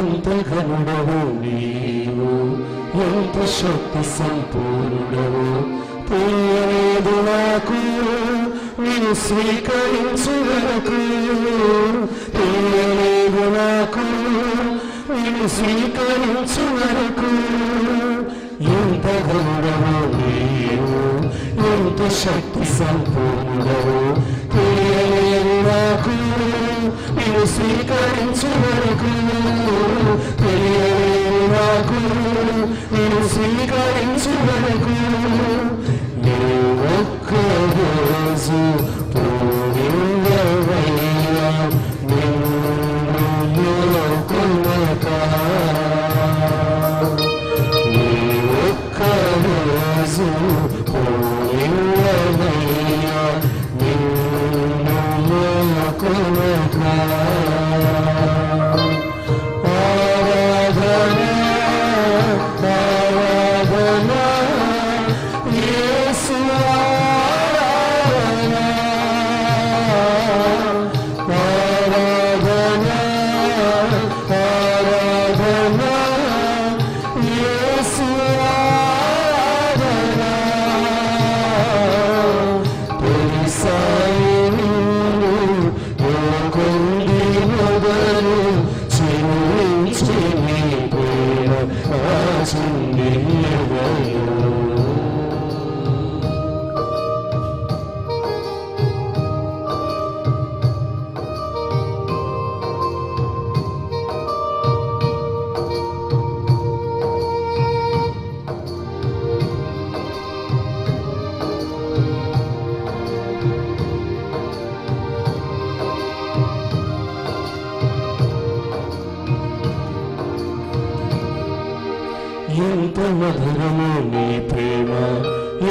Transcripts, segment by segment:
ఎంత ఘనుడవు నీవు, ఎంత శక్తి సంపూర్ణుడవు. తెలియలేదు నాకు నేను స్వీకరించు వరకు, తెలియలేదు నాకు నేను స్వీకరించు వరకు. ఎంత ఘనుడవు నీవు, ఎంత శక్తి సంపూర్ణుడవు. తెలియలేదు నాకు నేను స్వీకరించు వరకు, తెలియలేదు నాకు నేను స్వీకరించు వరకు. ఒక్క రోజు పూర్ణమయ్యా నిన్ను కొనక, ఒక్క రోజు పూర్ణమయ్యా నిన్ను కొనక. ఎంత మధురము నీ ప్రేమ,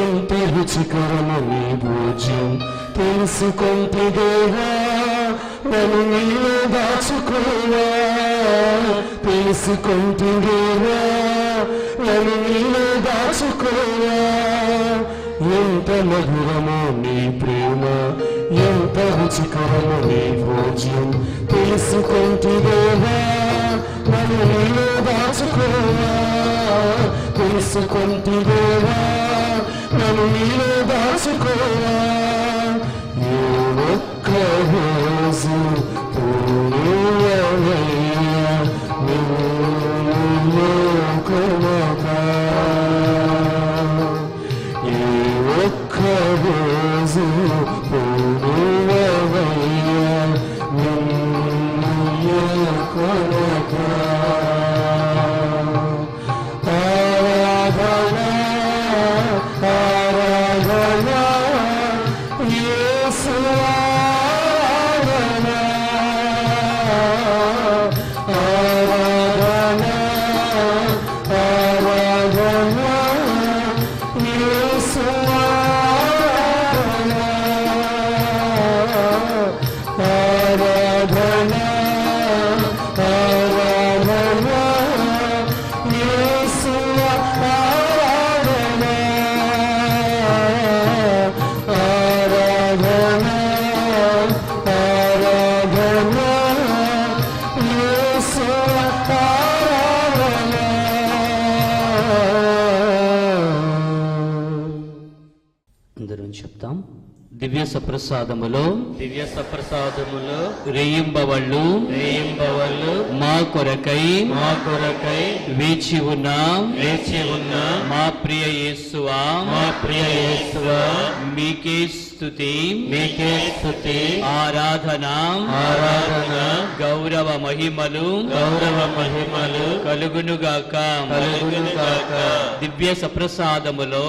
ఎంత రుచికరము నీ భోజ్యం. తెలుసుకొంటి దేవా నన్ను నీలో దాచుకోవా, తెలుసుకొంటి దేవా నన్ను నీలో దాచుకోవా. ఎంత మధురము నీ ప్రేమ, ఎంత రుచికరము నీ భోజ్యం. తెలుసుకొంటి దేవా నన్ను నీలో దాచుకోవా, తెలుసుకొంటి దేవా నన్ను నీలో దాచుకోవా. ఒక్క రోజు పూర్ణమయ్యా నిన్ను కొనక, ఒక్క రోజు పూర్ణమయ్యా నిన్ను కొనక. చెప్తాం. దివ్య సప్రసాదములో రేయింబవళ్ళు మా కొరకై వేచి ఉన్న మా ప్రియ యేసువా మీకే స్తుతి ఆరాధన గౌరవ మహిమలు కలుగునుగాక. దివ్య సప్రసాదములో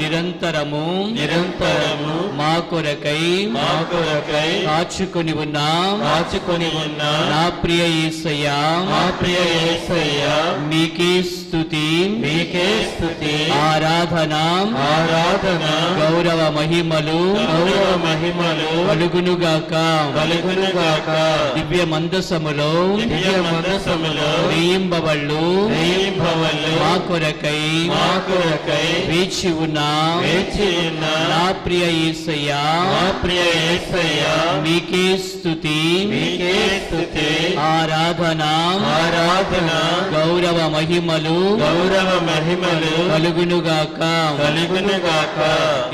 నిరంతరము మా కొరకై కాచుకొని ఉన్న నా ప్రియ యేసయ్యా మీకే స్తుతి ఆరాధన గౌరవ మహిమలు కలుగునుగాక. దివ్య మందసములో రేయింబవళ్ళు మా కొరకై వేచి ఉన్న నా ప్రియ యేసయ్యా మీకే మీకే స్తుతి మీకే స్తుతి ఆరాధన ఆరాధన గౌరవ మహిమలు కలుగునుగాక కలుగునుగాక.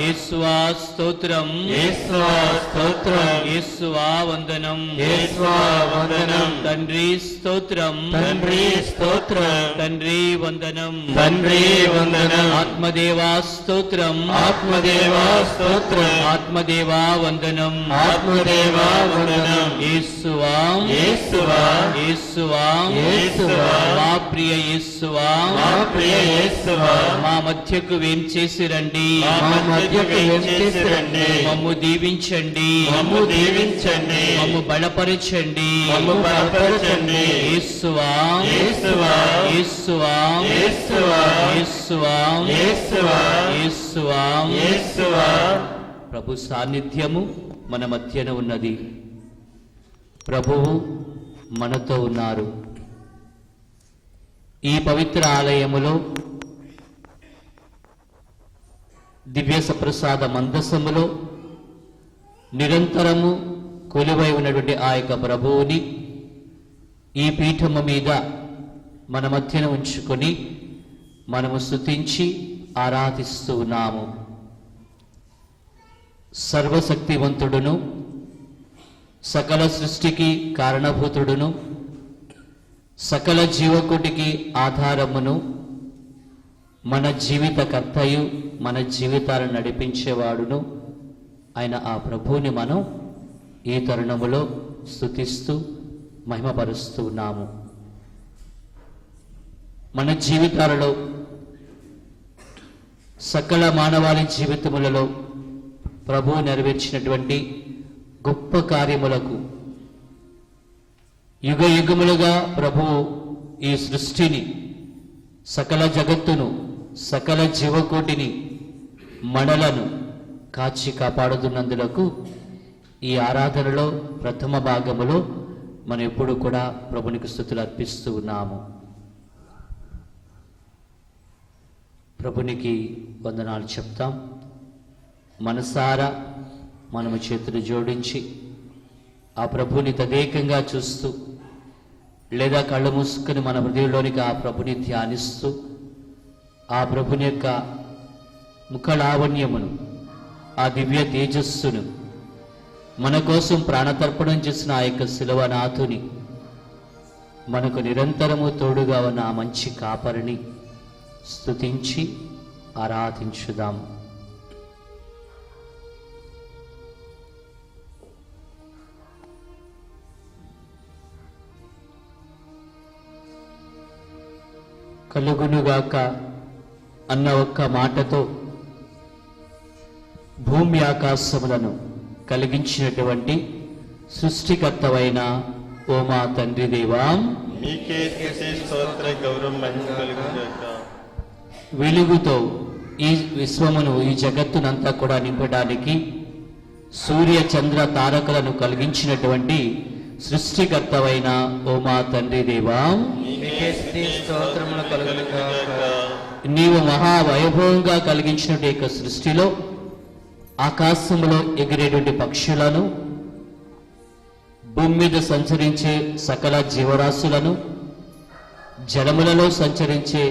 యేసువా స్తోత్రం యేసువా స్తోత్రం యేసువా వందనం యేసువా వందనం. తండ్రి స్తోత్రం తండ్రి స్తోత్రం తండ్రి వందనం తండ్రి వందనం. ఆత్మదేవా స్తోత్రం ఆత్మదేవా స్తోత్రం ఆత్మదేవా వందనం ఆత్మదేవా వందనం. యేసువా యేసువా యేసువా యేసువా మా ప్రియ యేసువా మా ప్రియ యేసువా మా మధ్యకు వేంచేసి రండి మా మధ్యకు వేంచేసి రండి. మమ్ము దీవించండి మమ్ము దీవించండి మమ్ము బలపరచండి మమ్ము బలపరచండి. యేసువా యేసువా యేసువా యేసువా యేసువా యేసువా యేసువా యేసువా. ప్రభు సాన్నిధ్యము మన మధ్యన ఉన్నది. ప్రభువు మనతో ఉన్నారు. ఈ పవిత్ర ఆలయములో దివ్య సప్రసాద మందసములో నిరంతరము కొలువై ఉన్నటువంటి ఆ యొక్క ప్రభువుని ఈ పీఠము మీద మన మధ్యన ఉంచుకొని మనము స్తుతించి ఆరాధిస్తూ ఉన్నాము. సర్వశక్తివంతుడును సకల సృష్టికి కారణభూతుడును సకల జీవకోటికి ఆధారమును మన జీవిత కర్తయు మన జీవితాలను నడిపించేవాడును ఆయన ఆ ప్రభువుని మనం ఈ తరుణములో స్తుతిస్తూ మహిమపరుస్తూ ఉన్నాము. మన జీవితాలలో సకల మానవాళి జీవితములలో ప్రభువు నెరవేర్చినటువంటి గొప్ప కార్యములకు యుగ యుగములుగా ప్రభువు ఈ సృష్టిని సకల జగత్తును సకల జీవకోటిని మనలను కాచి కాపాడుతున్నందులకు ఈ ఆరాధనలో ప్రథమ భాగములో మనం ఎప్పుడు కూడా ప్రభునికి స్తుతులు అర్పిస్తూ ఉన్నాము. ప్రభునికి వందనాలు చెప్తాం. మనసారా మనము చేతులు జోడించి ఆ ప్రభుని తదేకంగా చూస్తూ లేదా కళ్ళు మూసుకొని మన హృదయంలోనికి ఆ ప్రభుని ధ్యానిస్తూ ఆ ప్రభుని యొక్క ముఖలావణ్యమును ఆ దివ్య తేజస్సును మన కోసం ప్రాణతర్పణం చేసిన ఆ యొక్క శిలువనాథుని మనకు నిరంతరము తోడుగా ఉన్న ఆ మంచి కాపరిని స్తుతించి ఆరాధించుదాం. కలుగునుగాక అన్న ఒక్క మాటతో భూమి ఆకాశములను కలిగించినటువంటి సృష్టికర్తవైన ఓ మా తండ్రి దేవా, మీకే స్తుతి స్తోత్ర గౌరవం మహిమ కలుగుగాక. వెలుగుతో ఈ విశ్వమును ఈ జగత్తునంతా కూడా నింపడానికి సూర్య చంద్ర తారకలను కలిగించినటువంటి సృష్టికర్తవైన ఓ మా తండ్రి దేవా, మీకే స్తుతి స్తోత్రములు కలుగుగాక. నీవు మహావైభవంగా కలిగించినటువంటి యొక్క సృష్టిలో ఆకాశములో ఎగిరేటువంటి పక్షులను, భూమి మీద సంచరించే సకల జీవరాశులను, జలములలో సంచరించే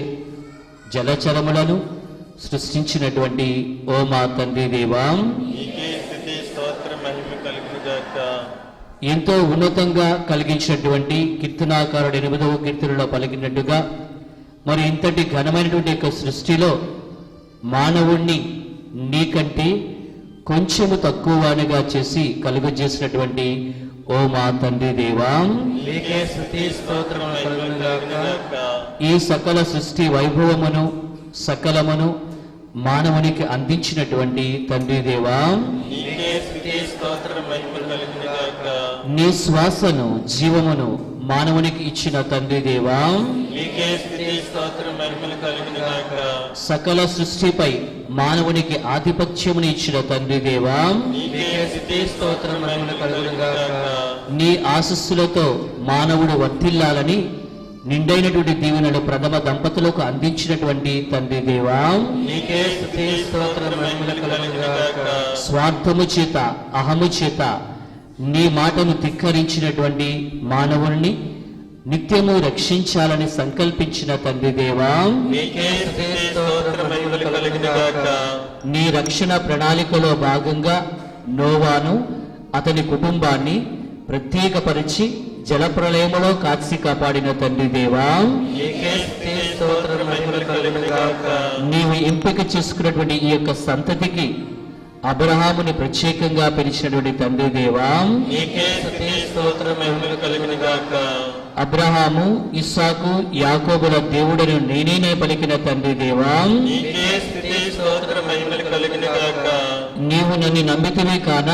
జలచరములను సృష్టించినటువంటి ఓ మా తండ్రి దేవా, మీకే స్తుతి స్తోత్ర మహిమ కలుగుగాక. ఎంతో ఉన్నతంగా కలిగించినటువంటి కీర్తనాకారుడు 8వ కీర్తనలో పలికినట్టుగా మరి ఇంతటి ఘనమైనటువంటి యొక్క సృష్టిలో మానవుణ్ణి నీకంటే కొంచెము తక్కువగా చేసి కలుగజేసినటువంటి ఓ మా తండ్రి దేవా, మీకే స్తుతి స్తోత్రములు కలుగుగాక. ఈ సకల సృష్టి వైభవమును సకలమును మానవునికి అందించినటువంటి తండ్రి దేవా, మీకే స్తుతి స్తోత్ర మహిమ కలుగుగాక. నీ శ్వాసను జీవమును మానవునికి ఇచ్చిన తండ్రి దేవా, మీకే స్తుతి స్తోత్ర మహిమ కలుగుగాక. సకల సృష్టిపై మానవునికి ఆధిపత్యమును ఇచ్చిన తండ్రి దేవా, మీకే స్తుతి స్తోత్ర మహిమ కలుగుగాక. నీ ఆశస్సులతో మానవుడు వర్ధిల్లాలని నిండైనటువంటి దీవెనలు ప్రథమ దంపతులకు అందించినటువంటి తండ్రి దేవా, మీకే స్తుతి స్తోత్ర మహిమ కలుగుగాక. స్వార్థము చేత అహము చేత నీ మాటను ధిక్కరించినటువంటి మానవుల్ని నిత్యము రక్షించాలని సంకల్పించిన తండ్రి దేవా, నీకే స్తుతి స్తోత్ర మహిమలు కలుగును గాక. నీ రక్షణ ప్రణాళికలో భాగంగా నోవాను అతని కుటుంబాన్ని ప్రత్యేకపరిచి జలప్రలయములో కాచి కాపాడిన తండ్రి దేవా, నీకే స్తుతి స్తోత్ర మహిమలు కలుగును గాక. నీవు ఎంపిక చేసుకున్నటువంటి ఈ యొక్క సంతతికి అబ్రహాముని ప్రత్యేకంగా పిలిచినటువంటి తండ్రి దేవా, నీకే స్తుతి స్తోత్ర మహిమలు కలుగును గాక. అబ్రహాము ఇస్సాకు యాకోబుల దేవుడను నేనే పలికిన తండ్రి దేవా, నీకే స్తుతి స్తోత్ర మహిమలు కలుగును గాక. నీవు నన్ను నమ్మితివే కాన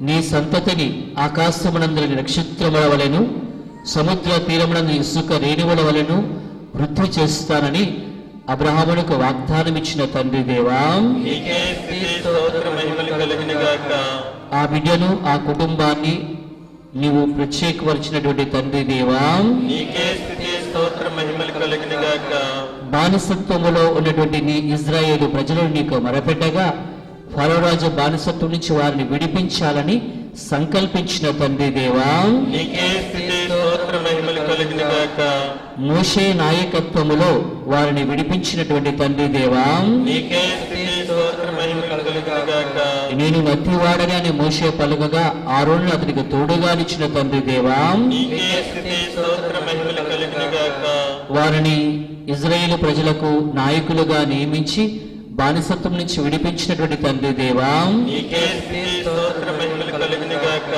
నీ సంతతిని ఆకాశమునందరి నక్షత్రముల వలెను సముద్ర తీరమునందు ఇసుక రేణువుల వలెను వృద్ధి చేస్తానని అబ్రహామునకు వాగ్దానం ఇచ్చిన తండ్రి దేవా, నీకే స్తుతి స్తోత్ర మహిమలు కలుగును గాక. ఆ బిడ్డను ఆ కుటుంబాన్ని నీవు ప్రత్యేకపరిచినటువంటి తండ్రి దేవా, నీకే స్తుతి స్తోత్ర మహిమలు కలుగును గాక. బానిసత్వములో ఉన్నటువంటి నీ ఇజ్రాయేలు ప్రజలను నీకు మొరపెట్టగా ఫరోరాజు బానిసత్వం నుంచి వారిని విడిపించాలని సంకల్పించిన తండ్రి దేవా, నీకే స్తుతి స్తోత్ర మహిమలు కలుగును గాక. మోషే నాయకత్వములో వారిని విడిపించినటువంటి తండ్రి దేవా, నీకే స్తుతి స్తోత్ర మహిమలు కలుగును గాక. నేను నత్తివాడని అని మోషే పలుకగా ఆరోను అతనికి తోడుగా నిచ్చిన తండ్రి దేవా, నీకే స్తుతి స్తోత్ర మహిమలు కలుగును గాక. వారిని ఇజ్రాయేలు ప్రజలకు నాయకులుగా నియమించి బానిసత్వం నుంచి విడిపించినటువంటి తండ్రి దేవా, నీకే స్తుతి స్తోత్ర మహిమలు కలుగును గాక.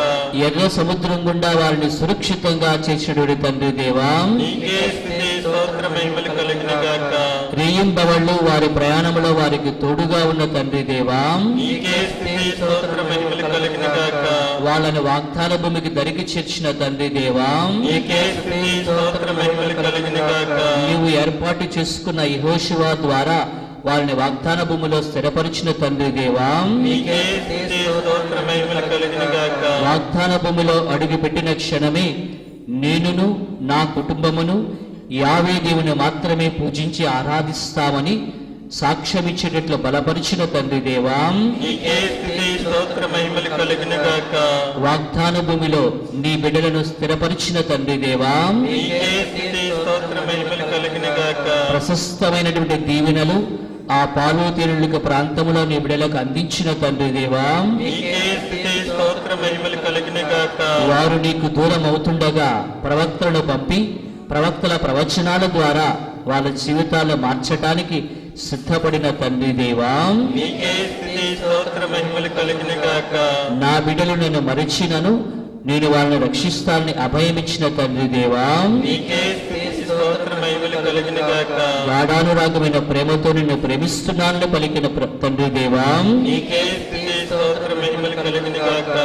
ఎర్ర సముద్రం గుండా వారిని సురక్షితంగా చేసినటువంటి తండ్రి దేవా, నీకే స్తుతి స్తోత్ర మహిమలు కలుగును గాక. రేయింబవళ్ళు వారి ప్రయాణంలో వారికి తోడుగా ఉన్న తండ్రి దేవా, నీకే స్తుతి స్తోత్ర మహిమలు కలుగును గాక. వాళ్ళని వాగ్దాన భూమికి దరికి చేర్చిన తండ్రి దేవా, నీకే స్తుతి స్తోత్ర మహిమలు కలుగును గాక. నీవు ఏర్పాటు చేసుకున్న యెహోషువ ద్వారా వారిని వాగ్దాన భూమిలో స్థిరపరిచిన తండ్రి దేవా, నీకే స్తుతి స్తోత్ర మహిమలు కలుగును గాక. వాగ్దాన భూమిలో అడుగు పెట్టిన క్షణమే నేనును నా కుటుంబమును యావే దేవుని మాత్రమే పూజించి ఆరాధిస్తామని సాక్ష్యమిచ్చేటట్లు బలపరిచిన తండ్రి దేవా, నీకే స్తుతి స్తోత్ర మహిమలు కలుగును గాక. వాగ్దాన భూమిలో నీ బిడ్డలను స్థిరపరిచిన తండ్రి దేవా, నీకే స్తుతి స్తోత్ర మహిమలు కలుగును గాక. ప్రశస్తమైనటువంటి దీవెనలు ఆ పాలు తేనెలకు ప్రాంతంలో నీ బిడ్డలకు అందించిన తండ్రి దేవా, నీకే స్తుతి స్తోత్ర మహిమలు కలుగును గాక. వారు నీకు దూరం అవుతుండగా ప్రవక్తలను పంపి ప్రవక్తల ప్రవచనాల ద్వారా వాళ్ళ జీవితాలు మార్చటానికి సిద్ధపడిన తండ్రి దేవా, నీకే స్తుతి స్తోత్ర మహిమలు కలుగును గాక. నా బిడ్డలు నేను మరిచినను నేను వాళ్ళని రక్షిస్తానని అభయమిచ్చిన తండ్రి దేవా, నీకే స్తుతి స్తోత్ర మహిమలు కలుగును గాక. గాఢానురాగమైన ప్రేమతో నిన్ను ప్రేమిస్తున్నానని పలికిన తండ్రి దేవా, నీకే స్తుతి స్తోత్ర మహిమలు కలుగును గాక.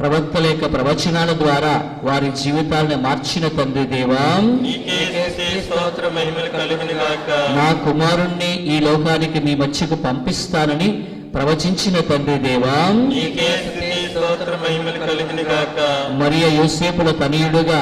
ప్రవక్తల యొక్క ప్రవచనాల ద్వారా వారి జీవితాలను మార్చిన తండ్రి దేవా, నీకే స్తుతి స్తోత్ర మహిమలు కలుగును గాక. నా కుమారుణ్ణి ఈ లోకానికి మీ మధ్యకు పంపిస్తానని ప్రవచించిన తండ్రి దేవా, నీకే స్తుతి స్తోత్ర మహిమలు కలుగును గాక. మరియ యోసేపుల తనయుడుగా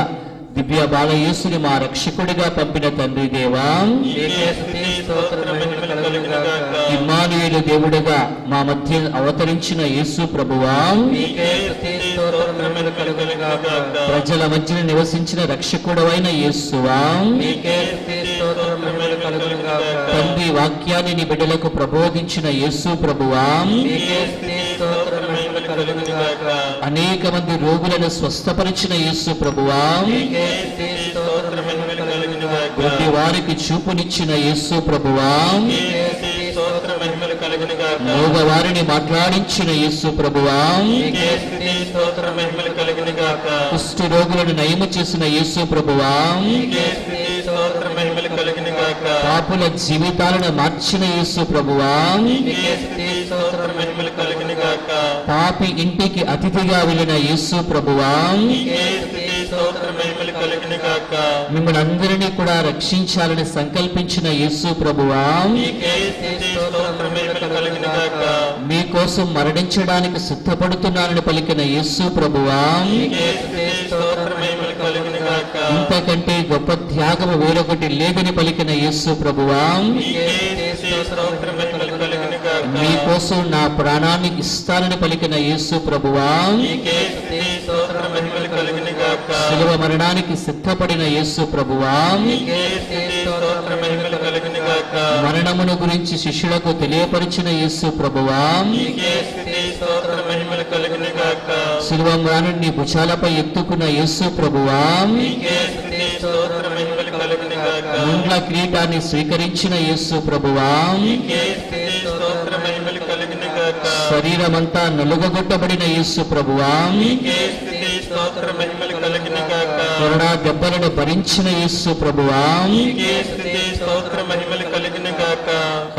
దివ్య బాలయేసుని మా రక్షకుడిగా పంపిన తండ్రి దేవా, నీకే స్తుతి స్తోత్ర మహిమలు కలుగును గాక. ఇమ్మానుయేలు దేవుడుగా మా మధ్య అవతరించిన యేసు ప్రభువా, నీకే స్తుతి స్తోత్ర మహిమలు కలుగును గాక. ప్రజల మధ్యన నివసించిన రక్షకుడవైన యేసువా, నీకే స్తుతి స్తోత్ర మహిమలు కలుగును గాక. తండ్రి వాక్యాన్ని నీ బిడ్డలకు ప్రబోధించిన యేసు ప్రభువా, నీకే స్తుతి స్తోత్ర మహిమలు కలుగును గాక. అనేక మంది రోగులను స్వస్థపరిచిన యేసు ప్రభువా, నీకే స్తుతి స్తోత్ర మహిమలు కలుగును గాక. ప్రతి వారికి చూపునిచ్చిన యేసు ప్రభువా, నీకే స్తుతి స్తోత్ర మహిమలు కలుగును గాక. మోగవారిని మాట్లాడించిన యేసు ప్రభువా, నీకే స్తుతి స్తోత్ర మహిమలు కలుగును గాక. కుష్ఠ రోగులను నయము చేసిన యేసు ప్రభువా, నీకే స్తుతి స్తోత్ర మహిమలు కలుగును గాక. పాపుల జీవితాలను మార్చిన యేసు ప్రభువా, నీకే స్తుతి స్తోత్ర మహిమలు కలుగును గాక. పాపి ఇంటికి అతిథిగా వెళ్ళిన యేసు ప్రభువా, నీకే స్తుతి స్తోత్ర మహిమలు కలుగును గాక. మిమ్మల్ని అందరినీ కూడా రక్షించాలని సంకల్పించిన యేసు ప్రభువా, నీకే స్తుతి స్తోత్ర మహిమలు కలుగును గాక. మీకోసం మరణించడానికి సిద్ధపడుతున్నానని పలికిన యేసు ప్రభువా, నీకే స్తుతి స్తోత్ర మహిమలు కలుగును గాక. ఇంతకంటే గొప్ప త్యాగము వేరొకటి లేదని పలికిన యేసు ప్రభువా, నీకే స్తుతి స్తోత్ర మహిమలు కలుగును గాక. మీకోసం నా ప్రాణాన్ని ఇస్తానని పలికిన యేసు ప్రభువా, నీకే స్తుతి స్తోత్ర మహిమలు కలుగును గాక. శిలువ మరణానికి సిద్ధపడిన యేసు ప్రభువా, నీకే స్తుతి స్తోత్ర మహిమలు కలుగును గాక. మరణమును గురించి శిష్యులకు తెలియపరిచిన యేసు ప్రభువా, నీకే స్తుతి స్తోత్ర మహిమలు కలుగును గాక. శిలువ మరణాన్ని భుజాలపై ఎత్తుకున్న యేసు ప్రభువా, నీకే స్తుతి స్తోత్ర మహిమలు కలుగును గాక. ముండ్ల కిరీటాన్ని స్వీకరించిన యేసు ప్రభువా, నీకే స్తుతి స్తోత్ర మహిమలు కలుగును గాక. శరీరమంతా నలుగగొట్టబడిన యేసు ప్రభువా, నీకే స్తుతి స్తోత్ర మహిమలు కలుగును గాక. కొరడా దెబ్బలను భరించిన యేసు ప్రభువా, నీకే స్తుతి స్తోత్ర మహిమలు కలుగును గాక.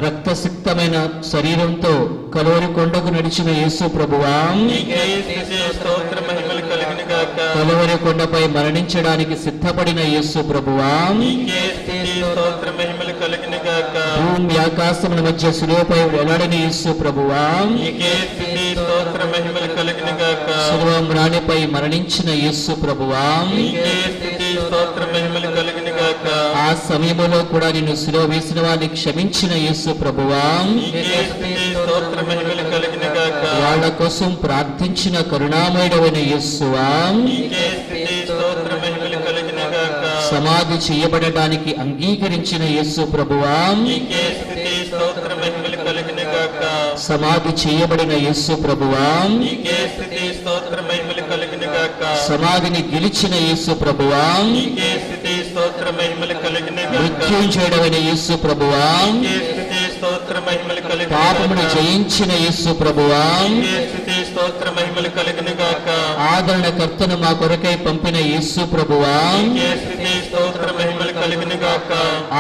రక్తసిక్తమైన శరీరంతో కలోరి కొండకు నడిచిన యేసు ప్రభువా, నీకే స్తుతి స్తోత్ర మహిమలు కలుగును గాక. కలువరి కొండపై మరణించడానికి సిద్ధపడిన యేసు ప్రభువా, నీకే స్తుతి స్తోత్ర మహిమలు కలుగును గాక. భూమి ఆకాశముల మధ్య శిలువపై వేలాడిన యేసు ప్రభువా, నీకే స్తుతి స్తోత్ర మహిమలు కలుగును గాక. శిలువ మ్రానిపై మరణించిన యేసు ప్రభువా, నీకే స్తుతి స్తోత్ర మహిమలు కలుగును గాక. ఆ సమయంలో కూడా నిన్ను శిలువ వేసిన వారిని క్షమించిన యేసు ప్రభువా, నీకే స్తుతి స్తోత్ర మహిమలు కలుగును గాక. వాళ్ళ కోసం ప్రార్థించిన కరుణామయుడైన యేసువా, నీకే స్తుతి స్తోత్ర మహిమలు కలుగును గాక. సమాధి చేయబడడానికి అంగీకరించిన యేసు ప్రభువా, నీకే స్తుతి స్తోత్ర మహిమలు కలుగును గాక. సమాధి చేయబడిన యేసు ప్రభువా, నీకే స్తుతి స్తోత్ర మహిమలు కలుగును గాక. సమాధిని గెలిచిన యేసు ప్రభువా, నీకే స్తుతి స్తోత్ర మహిమలు కలుగును గాక. మృత్యుంజయుడైన యేసు ప్రభువా, నీకే స్తుతి స్తోత్ర మహిమలు కలుగును పాపమును గాక. జయించిన యేసు ప్రభువా, నీకే స్తుతి స్తోత్ర మహిమలు కలుగును గాక. ఆదరణకర్తను మా కొరకై పంపిన యేసు ప్రభువా, నీకే స్తుతి స్తోత్ర మహిమలు కలుగును గాక.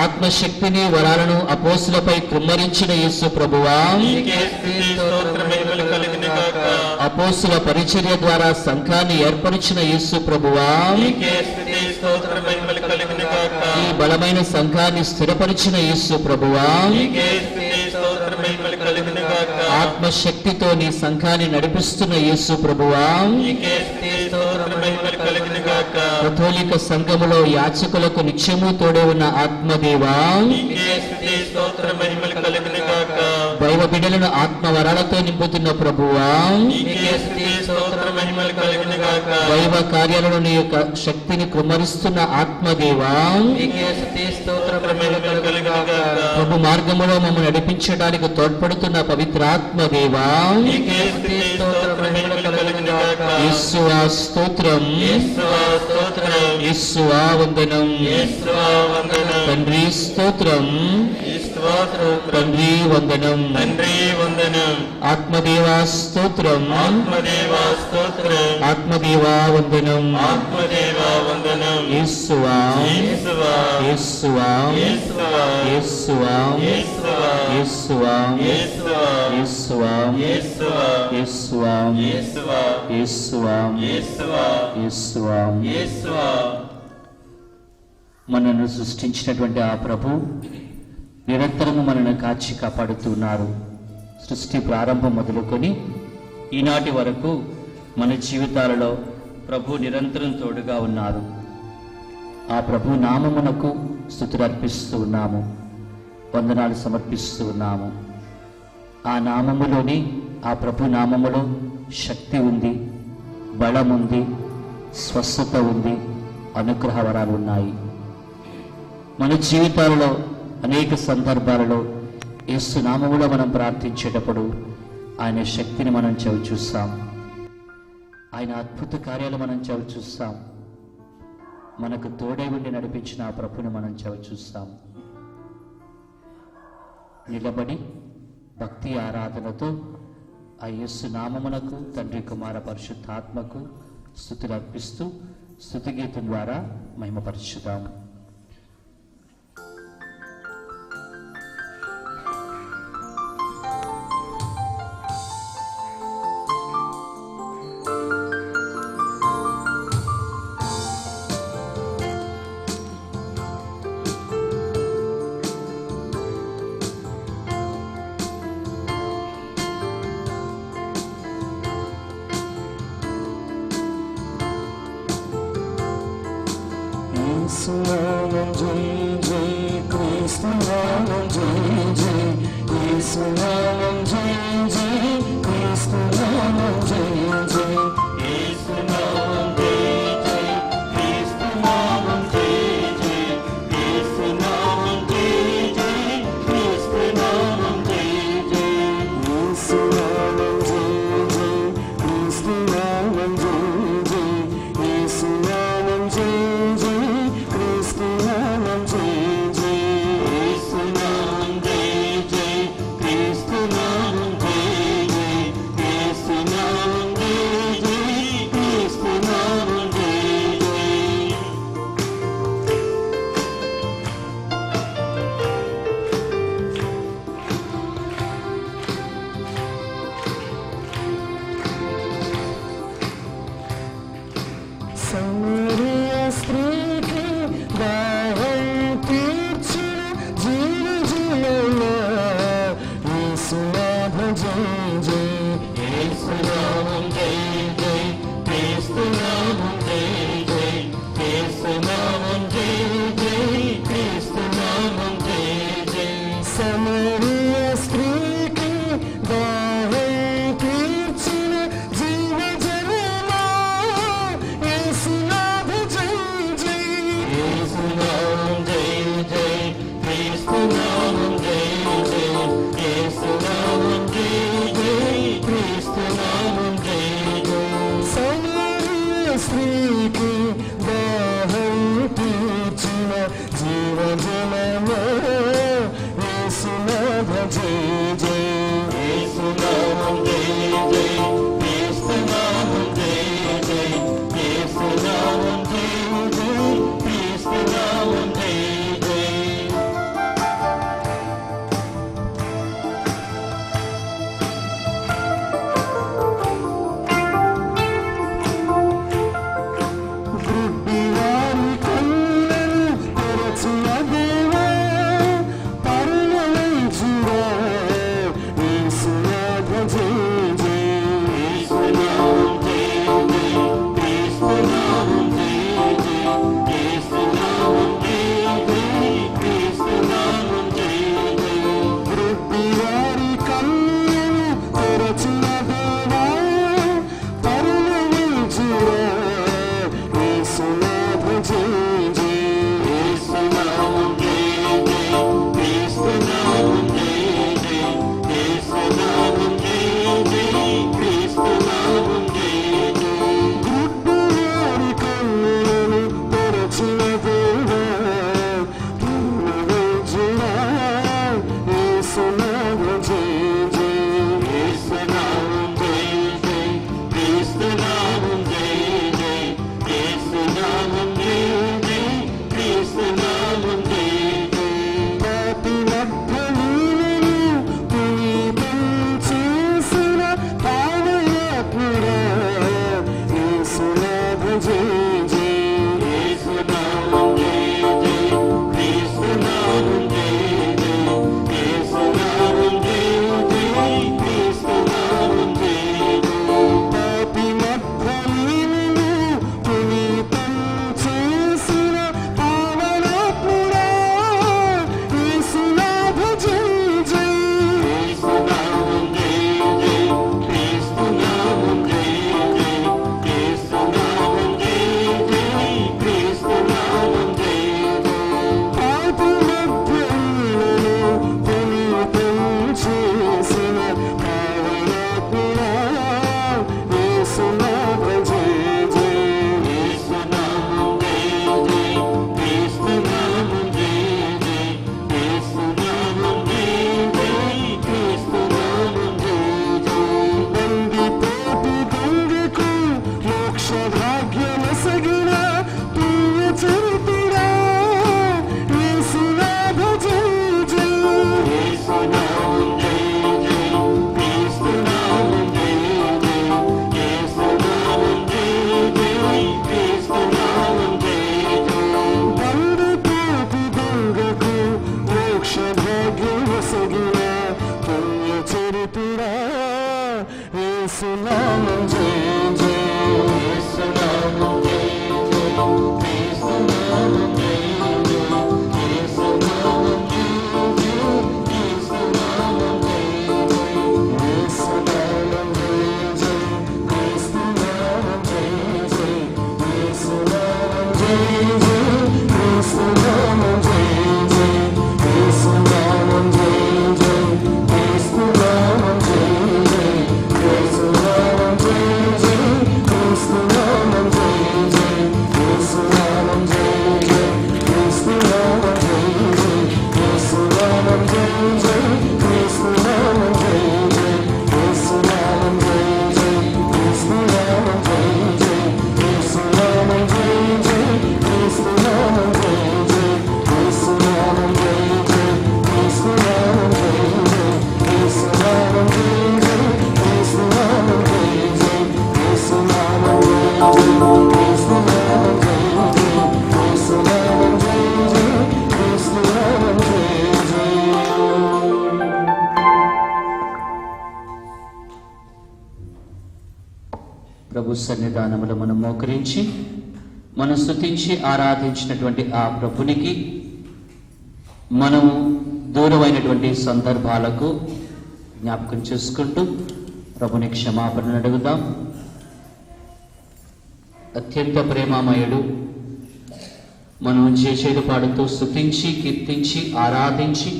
ఆత్మశక్తిని వరాలను అపోస్తులపై కుమ్మరించిన యేసు ప్రభువా, నీకే స్తుతి స్తోత్ర మహిమలు కలుగును గాక. అపోస్తుల పరిచర్య ద్వారా సంఘాన్ని ఏర్పరిచిన యేసు ప్రభువా, నీకే స్తుతి స్తోత్ర మహిమలు కలుగును గాక. ఈ బలమైన సంఘాన్ని స్థిరపరిచిన యేసు ప్రభువా, నీకే స్తుతి స్తోత్ర మహిమలు కలుగును గాక. ఆత్మశక్తితో నీ సంఘాన్ని నడిపిస్తున్న యేసు ప్రభువా, నీకే స్తుతి స్తోత్ర మహిమలు కలుగును గాక. కథోలిక సంఘములో యాచకులకు నిత్యము తోడే ఉన్న ఆత్మదేవా, నీకే స్తుతి స్తోత్ర మహిమలు కలుగును గాక. దైవ బిడ్డలను ఆత్మవరాలతో నింపుతున్న ప్రభువా, నీకే స్తుతి స్తోత్ర మహిమలు కలుగును గాక. దైవ కార్యాలను నీ యొక్క శక్తిని కుమ్మరిస్తున్న ఆత్మదేవా, నీకే స్తుతి స్తోత్ర మహిమలు కలుగును గాక. ప్రభు మార్గములో మమ్మల్ని నడిపించడానికి తోడ్పడుతున్న పవిత్రాత్మదేవా, నీకే స్తుతి స్తోత్ర మహిమలు కలుగును గాక. యేసువా స్తోత్రం, యేసువా స్తోత్రం. యేసువా వందనం, యేసువా వందనం. తండ్రి స్తోత్రం, యేసువా స్తోత్రం. తండ్రి వందనం, తండ్రి వందనం. ఆత్మదేవా స్తోత్రం, ఆత్మదేవా స్తోత్రం. ఆత్మదేవా వందనం, ఆత్మదేవా వందనం. యేసువా యేసువా యేసువా యేసువా యేసువా యేసువా యేసువా యేసువా యేసువా యేసువా యేసువా యేసువా యేసువా యేసువా యేసువా. యేసువా. మనను సృష్టించినటువంటి ఆ ప్రభు నిరంతరము మనను కాచి కాపాడుతున్నారు. సృష్టి ప్రారంభం మొదలుకొని ఈనాటి వరకు మన జీవితాలలో ప్రభు నిరంతరం తోడుగా ఉన్నారు. ఆ ప్రభు నామమునకు స్తుతులు అర్పిస్తూ ఉన్నాము, వందనాలు సమర్పిస్తూ ఉన్నాము. ఆ నామములోని, ఆ ప్రభు నామములో శక్తి ఉంది, బలం ఉంది, స్వస్థత ఉంది, అనుగ్రహ వరాలు ఉన్నాయి. మన జీవితాలలో అనేక సందర్భాలలో యేసు నామములో మనం ప్రార్థించేటప్పుడు ఆయన శక్తిని మనం చవిచూస్తాం, ఆయన అద్భుత కార్యాలు మనం చవిచూస్తాం, మనకు తోడై ఉండి నడిపించిన ఆ ప్రభుని మనం చవిచూస్తాం. నిలబడి భక్తి ఆరాధనతో ఆ యేసు నామమునకు, తండ్రి కుమార పరిశుద్ధాత్మకు స్తుతులు అర్పిస్తూ స్తుతి గీతం ద్వారా మహిమపరచుదాం. యేసునామం జై జై, క్రీస్తునామం జై జై, యేసునామం జయ జయ క్రీస్తునామం జయ జయ యేసునామం జయ జయ క్రీస్తునామం జయ జయ యేసునామం జయ జయ క్రీస్తునామం జయ జయ యేసునామం జయ జయ క్రీస్తునామం జయ జయ యేసునామం జయ జయ క్రీస్తునామం జయ జయ యేసునామం జయ జయ క్రీస్తునామం జయ సన్నిధానములో మనం మోకరించి మనం స్తుతించి ఆరాధించినటువంటి ఆ ప్రభునికి మనము దూరమైనటువంటి సందర్భాలకు జ్ఞాపకం చేసుకుంటూ ప్రభుని క్షమాపణ అడుగుదాం. అత్యంత ప్రేమామయుడు, మనం చేసేది పాడుతూ స్తుతించి కీర్తించి ఆరాధించి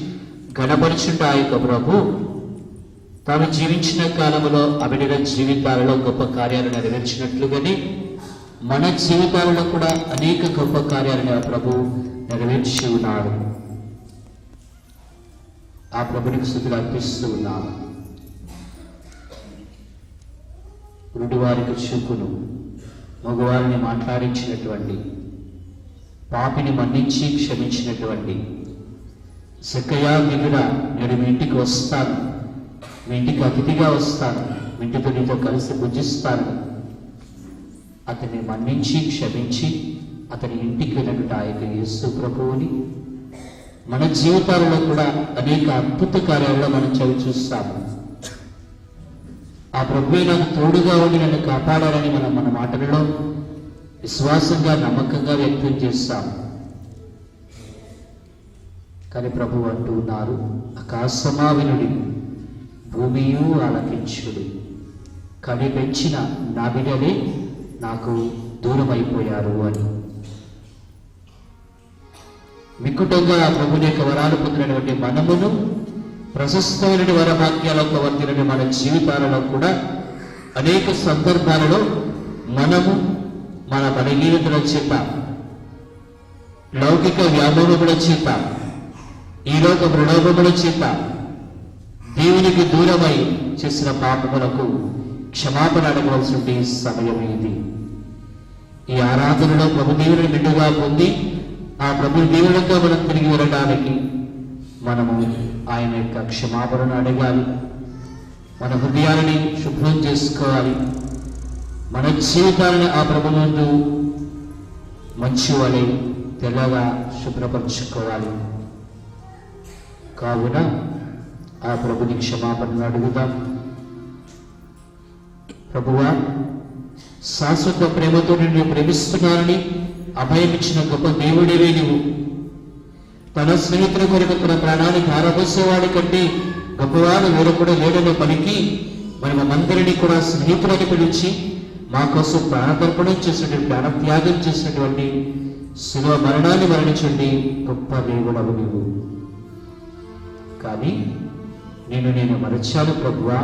గణపరుచుంట ఆ యొక్క ప్రభు తాను జీవించిన కాలంలో అవిడిన జీవితాలలో గొప్ప కార్యాలు నెరవేర్చినట్లుగానే మన జీవితాలలో కూడా అనేక గొప్ప కార్యాలను ఆ ప్రభు నెరవేర్చి ఉన్నారు. ఆ ప్రభునికి స్తుతులు అర్పిస్తూ ఉన్నాము. గురుడివారికి చూపును, మగవారిని మాట్లాడించినటువంటి, పాపిని మన్నించి క్షమించినటువంటి సెక్కయ్య మిగుడా, నేను మీ ఇంటికి వస్తాను, మీ ఇంటికి అతిథిగా వస్తాను, మీ ఇంటితో నీతో కలిసి భుజిస్తాను, అతన్ని మన్నించి క్షమించి అతని ఇంటికి వెళ్ళినట్టు ఆ యొక్క యేసు ప్రభువుని మన జీవితాలలో కూడా అనేక అద్భుత కార్యాలలో మనం చవి చూస్తాము. ఆ ప్రభువే నాకు తోడుగా ఉండి నన్ను కాపాడాలని మనం మన మాటలలో విశ్వాసంగా నమ్మకంగా వ్యక్తం చేస్తాము. కానీ ప్రభు అంటూ ఉన్నారు, ఆకాశమా వినుడి, భూమియు ఆలకించుడి, కని పెంచిన నా బిడ్డలే నాకు దూరం అయిపోయారు అని. మిక్కుటంగా ప్రభుని యొక్క వరాలు పొందినటువంటి మనమును ప్రశస్తమైన వరభాగ్యాలకు వర్తిన మన జీవితాలలో కూడా అనేక సందర్భాలలో మనము మన బలహీనతల చేత, లౌకిక వ్యామోహముల చేత, ఈ లోక ప్రలోభముల చేత దేవునికి దూరమై చేసిన పాపములకు క్షమాపణ అడగవలసిన సమయం ఇది. ఈ ఆరాధనలో ప్రభు దేవుని నిండుగా పొంది ఆ ప్రభు దేవునితో మనం తిరిగి వెళ్ళడానికి మనము ఆయన యొక్క క్షమాపణను అడగాలి. మన హృదయాలని శుభ్రం చేసుకోవాలి. మన జీవితాలను ఆ ప్రభు ముందు మంచి వలె తెల్లగా శుభ్రపరచుకోవాలి. కావున ఆ ప్రభుని క్షమాపణను అడుగుదాం. ప్రభువా, శాశ్వత ప్రేమతో నిన్ను ప్రేమిస్తున్నానని అభయమిచ్చిన గొప్ప దేవుడివే నీవు. తన స్నేహితుల కొరకు తన ప్రాణాన్ని ధారపోసేవాడి కంటే గొప్పవాడు వేరొకడు లేడని పలికి మనమందరినీ కూడా స్నేహితులని పిలిచి మా కోసం ప్రాణతర్పణం చేసినటువంటి, ప్రాణత్యాగం చేసినటువంటి, శిలువ మరణాన్ని మరణించండి గొప్ప దేవుడవు నీవు. కానీ నేను మరచాను ప్రభువా,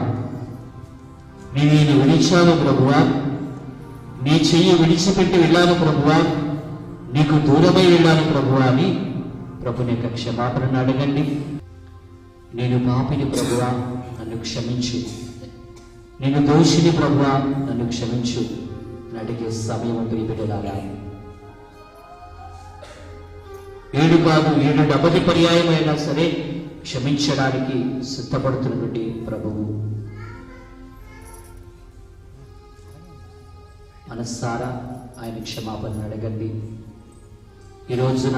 నేను విడిచాను ప్రభువా, నీ చెయ్యి విడిచిపెట్టి వెళ్ళాను ప్రభువా, నీకు దూరమై వెళ్ళాను ప్రభువా అని ప్రభుని యొక్క క్షమాపణను అడగండి. నేను పాపిని ప్రభువా, నన్ను క్షమించు, నేను దోషిని ప్రభువా, నన్ను క్షమించు అని అడిగే సమయం ఉంటుంది బిడ్డలారా. 7 కాదు 7 పర్యాయమైనా సరే క్షమించడానికి సిద్ధపడుతున్నటువంటి ప్రభువు. మనస్సారా ఆయన క్షమాపణ అడగండి. ఈ రోజున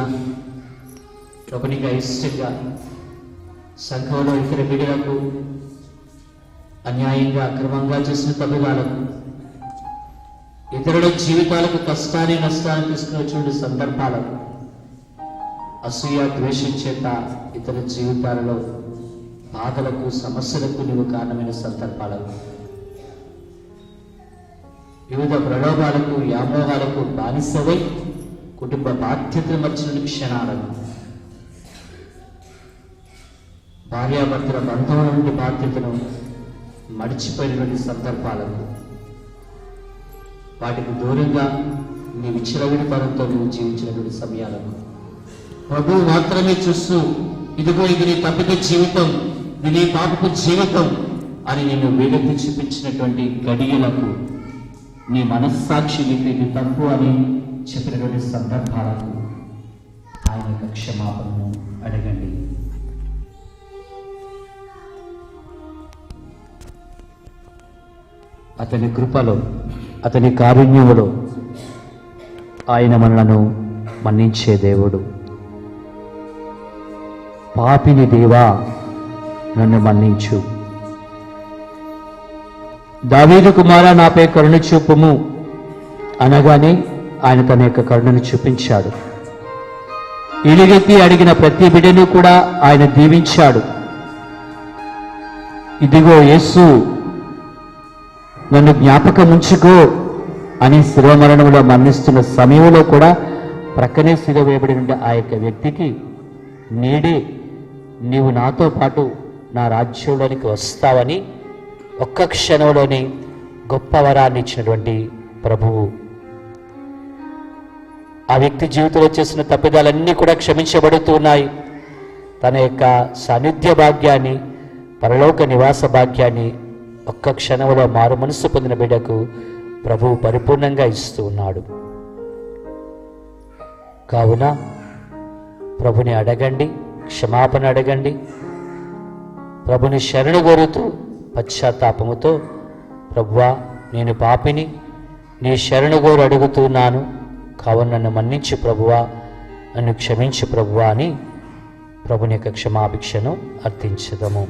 ప్రభునికి ఇష్టంగా సంఘంలో ఇతర బిడ్డలకు అన్యాయంగా అక్రమంగా చేసిన తప్పిదాలకు, ఇతరుల జీవితాలకు కష్టాన్ని నష్టాన్ని తీసుకుని వచ్చిన సందర్భాలకు, అసూయ ద్వేషం చేత ఇతర జీవితాలలో బాధలకు సమస్యలకు నీవు కారణమైన సందర్భాలకు, వివిధ ప్రలోభాలకు వ్యామోహాలకు బానిసవై కుటుంబ బాధ్యతలు మర్చిన క్షణాలను, భార్యాభర్తల బంధువుల నుండి బాధ్యతను మడిచిపోయినటువంటి సందర్భాలకు, వాటికి దూరంగా నీ విచ్చలవిడితనంతో నువ్వు జీవించినటువంటి సమయాలకు ప్రభువు మాత్రమే చూస్తూ, ఇదిగో ఇది నీ తప్పిక జీవితం, ఇది నీ పాపపు జీవితం అని నేను వేలెత్తి చూపించినటువంటి గడియలకు, నీ మనస్సాక్షి నీకు ఇది తప్పు అని చెప్పినటువంటి సందర్భాలకు ఆయన యొక్క క్షమాపణను అడగండి. అతని కృపలో, అతని కారుణ్యములో ఆయన మనలను మన్నించే దేవుడు. పాపిని దేవా నన్ను మన్నించు, దావీదు కుమారా నాపై కరుణ చూపుము అనగానే ఆయన తన యొక్క కరుణను చూపించాడు. ఎలుగెత్తి అడిగిన ప్రతి బిడ్డను కూడా ఆయన దీవించాడు. ఇదిగో యేసు నన్ను జ్ఞాపకం ఉంచుకో అని శిరోమరణంలో మరణిస్తున్న సమయంలో కూడా ప్రక్కనే శిలువ వేయబడి ఉండే ఆ యొక్క వ్యక్తికి నేడే నీవు నాతో పాటు నా రాజ్యంలోనికి వస్తావని ఒక్క క్షణంలోని గొప్ప వరాన్ని ఇచ్చినటువంటి ప్రభువు ఆ వ్యక్తి జీవితంలో చేసిన తప్పిదాలన్నీ కూడా క్షమించబడుతున్నాయి. తన యొక్క సాన్నిధ్య భాగ్యాన్ని, పరలోక నివాస భాగ్యాన్ని ఒక్క క్షణంలో మారు మనసు పొందిన బిడ్డకు ప్రభువు పరిపూర్ణంగా ఇస్తూ ఉన్నాడు. కావున ప్రభుని అడగండి, క్షమాపణ అడగండి. ప్రభుని శరణు కోరుతూ పశ్చాత్తాపముతో, ప్రభువా నేను పాపిని, నీ శరణు కోరు అడుగుతున్నాను, కావున నన్ను మన్నించు ప్రభువా, నన్ను క్షమించు ప్రభువా అని ప్రభుని యొక్క క్షమాభిక్షను అర్థించదము.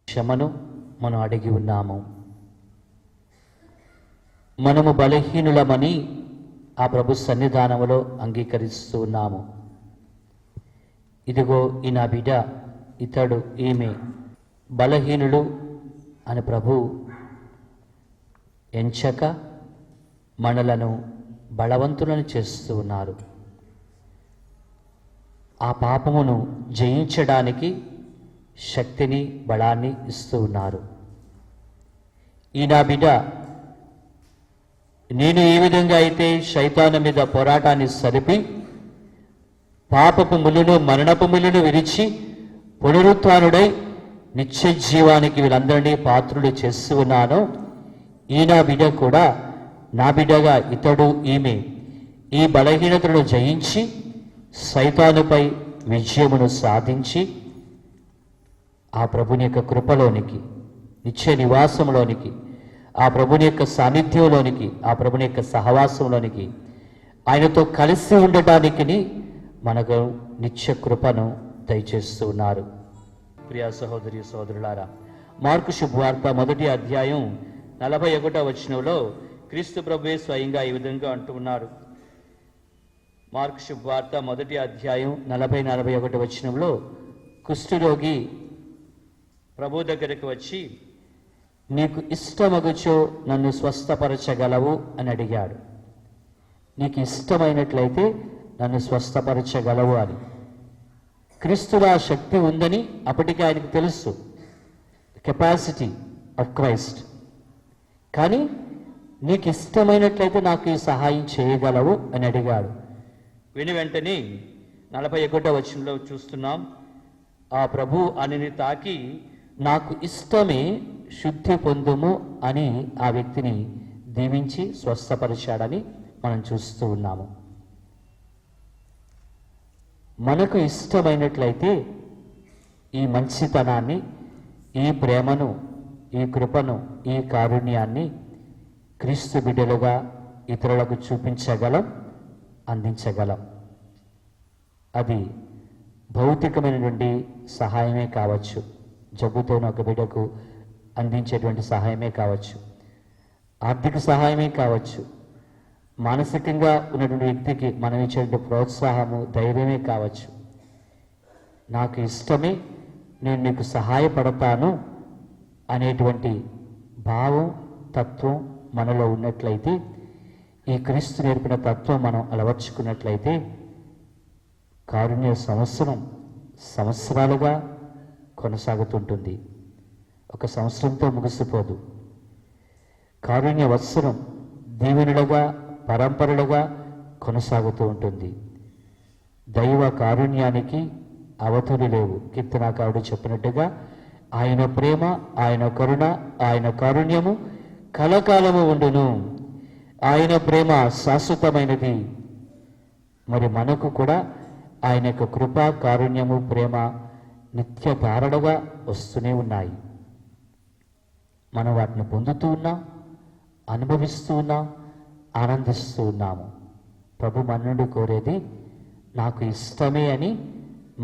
క్షమను మనం అడిగి ఉన్నాము. మనము బలహీనులమని ఆ ప్రభు సన్నిధానములో అంగీకరిస్తూ ఉన్నాము. ఇదిగో ఈ నా బిడ్డ, ఇతడు, ఈమె బలహీనులు అని ప్రభు ఎంచక మనలను బలవంతులను చేస్తూ ఉన్నారు. ఆ పాపమును జయించడానికి శక్తిని, బలాన్ని ఇస్తూ ఉన్నారు. ఈ నా బిడ్డ, నేను ఏ విధంగా అయితే శైతాను మీద పోరాటాన్ని సరిపి పాపపు ముళ్ళును, మరణపు ముళ్ళును విరిచి పునరుత్థానుడై నిత్య జీవానికి వీళ్ళందరినీ పాత్రులు చేస్తూ ఉన్నానో, ఈ నా బిడ్డ కూడా, నా బిడ్డగా ఇతడు, ఈమె ఈ బలహీనతను జయించి సైతానుపై విజయమును సాధించి ఆ ప్రభుని యొక్క కృపలోనికి, నిత్య నివాసంలోనికి, ఆ ప్రభుని యొక్క సాన్నిధ్యంలోనికి, ఆ ప్రభుని యొక్క సహవాసంలోనికి, ఆయనతో కలిసి ఉండటానికి మనకు నిత్య కృపను దయచేస్తూ ఉన్నారు. ప్రియ సహోదరి సహోదరులారా, మార్కు శుభవార్త 1వ అధ్యాయం 41వ వచనంలో క్రీస్తు ప్రభువే స్వయంగా ఈ విధంగా అంటూ ఉన్నారు. మార్కు శుభవార్త 1వ అధ్యాయం 40-41 వచనంలో కుష్ఠరోగి ప్రభు దగ్గరికి వచ్చి, నీకు ఇష్టమగుచో నన్ను స్వస్థపరచగలవు అని అడిగాడు. నీకు ఇష్టమైనట్లయితే నన్ను స్వస్థపరచగలవు అని. క్రీస్తులో ఆ శక్తి ఉందని అప్పటికే ఆయనకు తెలుసు, కెపాసిటీ ఆఫ్ క్రైస్ట్. కానీ నీకు ఇష్టమైనట్లయితే నాకు ఈ సహాయం చేయగలవు అని అడిగాడు. విని వెంటనే 41వ వచనంలో చూస్తున్నాం, ఆ ప్రభు ఆయనని తాకి, నాకు ఇష్టమే, శుద్ధి పొందుము అని ఆ వ్యక్తిని దీవించి స్వస్థపరిచాడని మనం చూస్తూ ఉన్నాము. మనకు ఇష్టమైనట్లయితే ఈ మంచితనాన్ని, ఈ ప్రేమను, ఈ కృపను, ఈ కారుణ్యాన్ని క్రీస్తు బిడ్డలుగా ఇతరులకు చూపించగలం, అందించగలం. అది భౌతికమైనటువంటి సహాయమే కావచ్చు, జబ్బుతోని ఒక బిడ్డకు అందించేటువంటి సహాయమే కావచ్చు, ఆర్థిక సహాయమే కావచ్చు, మానసికంగా ఉన్నటువంటి వ్యక్తికి మనం ఇచ్చేటువంటి ప్రోత్సాహము, ధైర్యమే కావచ్చు. నాకు ఇష్టమే, నేను నీకు సహాయపడతాను అనేటువంటి భావం, తత్వం మనలో ఉన్నట్లయితే, ఈ క్రీస్తు నేర్పిన తత్వం మనం అలవర్చుకున్నట్లయితే, కారుణ్య సంవత్సరాలుగా కొనసాగుతుంటుంది. ఒక సంవత్సరంతో ముగిసిపోదు. కారుణ్య వత్సరం దీవెనలుగా, పరంపరలుగా కొనసాగుతూ ఉంటుంది. దైవ కారుణ్యానికి అవధులు లేవు. కీర్తనాకారుడు చెప్పినట్టుగా, ఆయన ప్రేమ, ఆయన కరుణ, ఆయన కారుణ్యము కలకాలము ఉండును. ఆయన ప్రేమ శాశ్వతమైనది. మరి మనకు కూడా ఆయన యొక్క కృప, కారుణ్యము, ప్రేమ నిత్య ధారణగా వస్తూనే ఉన్నాయి. మనం వాటిని పొందుతూ ఉన్నాం, అనుభవిస్తూ ఉన్నాం, ఆనందిస్తూ ఉన్నాము. ప్రభు మన నుండి కోరేది నాకు ఇష్టమే అని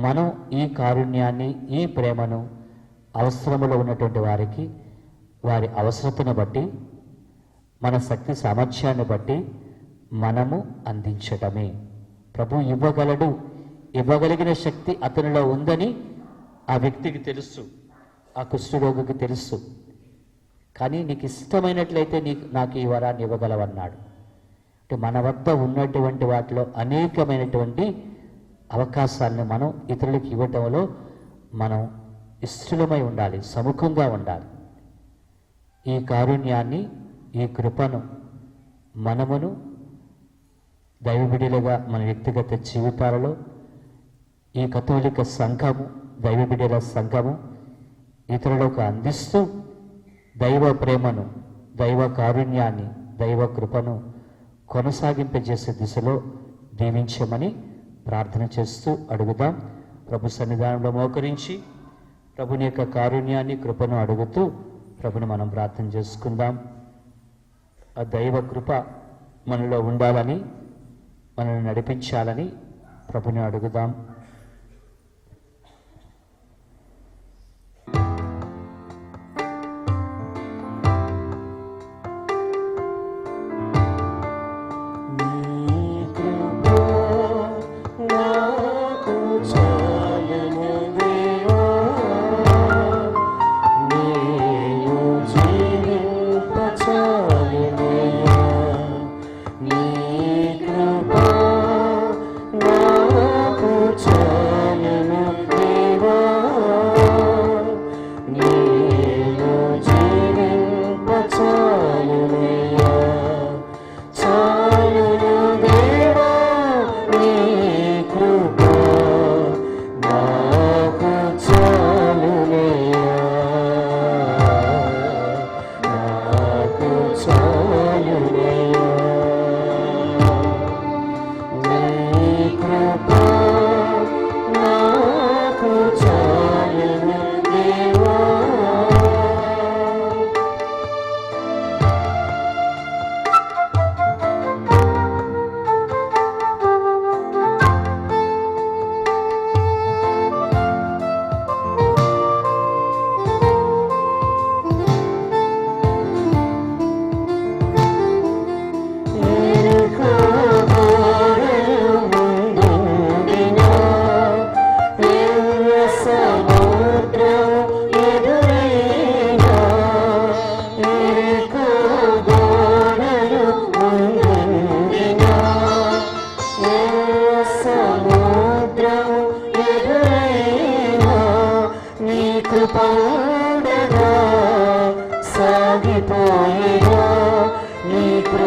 మనం ఈ కారుణ్యాన్ని, ఈ ప్రేమను అవసరములో ఉన్నటువంటి వారికి, వారి అవసరతను బట్టి, మన శక్తి సామర్థ్యాన్ని బట్టి మనము అందించటమే. ప్రభు ఇవ్వగలడు, ఇవ్వగలిగిన శక్తి అతనిలో ఉందని ఆ వ్యక్తికి తెలుసు, ఆ కుష్ఠరోగికి తెలుసు. కానీ నీకు ఇష్టమైనట్లయితే నాకు ఈ వరాన్ని ఇవ్వగలవన్నాడు. అంటే మన వద్ద ఉన్నటువంటి వాటిలో అనేకమైనటువంటి అవకాశాలను మనం ఇతరులకు ఇవ్వటంలో మనం ఇష్టలమై ఉండాలి, సముఖంగా ఉండాలి. ఈ కారుణ్యాన్ని, ఈ కృపను మనమును దైవబిడ్డలుగా మన వ్యక్తిగత జీవితాలలో, ఈ కథోలిక సంఘము, దైవబిడ్డల సంఘము ఇతరులకు అందిస్తూ దైవ ప్రేమను, దైవ కారుణ్యాన్ని, దైవ కృపను కొనసాగింపజేసే దిశలో దీవించమని ప్రార్థన చేస్తూ అడుగుదాం. ప్రభు సన్నిధానంలో మోకరించి ప్రభుని యొక్క కారుణ్యాన్ని, కృపను అడుగుతూ ప్రభుని మనం ప్రార్థన చేసుకుందాం. ఆ దైవ కృప మనలో ఉండాలని, మనల్ని నడిపించాలని ప్రభుని అడుగుదాం.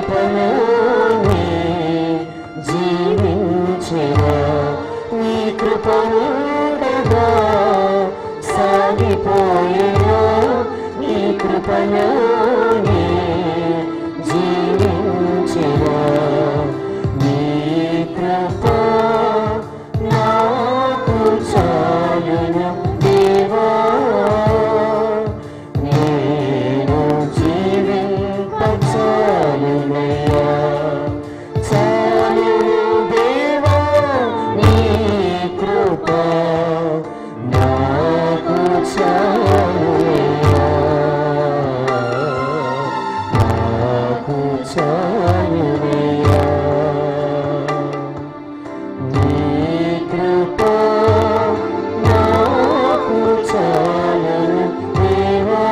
కృపలోనే జీవించెదా, నీ కృపలోడగా సాగిపోయేదా, నీ కృపలోనే జీవించెదా, నీ కృప నాకు చాలును దేవా, నేను జీవింపచాలునయ్యా, చాలును దేవా, నీ కృప నాకు చాలునయ్యా, నాకు చాలునయ్యా, నీ కృప నాకు చాలును దేవా.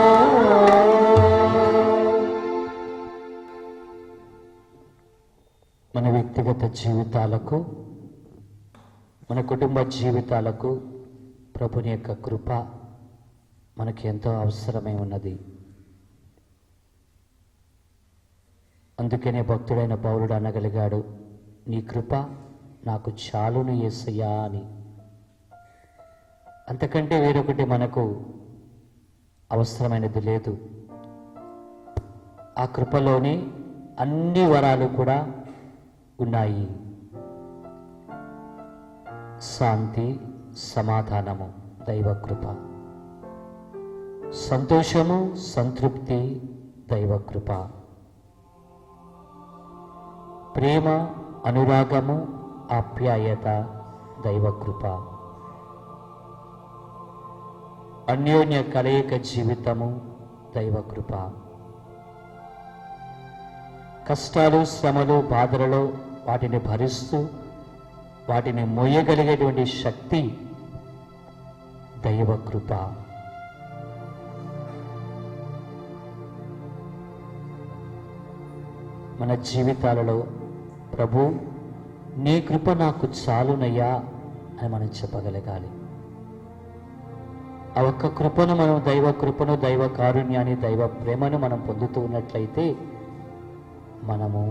మన వ్యక్తిగత జీవితాలకు, మన కుటుంబ జీవితాలకు ప్రభుని యొక్క కృప మనకి ఎంతో అవసరమై ఉన్నది. అందుకనే భక్తుడైన పౌలుడు అనగలిగాడు, నీ కృప నాకు చాలును యేసయ్యా అని. అంతకంటే వేరొకటి మనకు అవసరమైనది లేదు. ఆ కృపలోనే అన్ని వరాలు కూడా ఉన్నాయి. శాంతి, సమాధానము దైవ కృప, సంతోషము, సంతృప్తి దైవ కృప, ప్రేమ, అనురాగము, ఆప్యాయత దైవ కృప, అన్యోన్య కలయిక జీవితము దైవ కృప, కష్టాలు, శ్రమలు, బాధలలో వాటిని భరిస్తూ వాటిని మోయగలిగేటువంటి శక్తి దైవ కృప. మన జీవితాలలో ప్రభు నీ కృప నాకు చాలునయ్యా అని మనం చెప్పగలగాలి. ఆ ఒక్క కృపను మనం, దైవ కృపను, దైవ కారుణ్యాన్ని, దైవ ప్రేమను మనం పొందుతూ ఉన్నట్లయితే మనము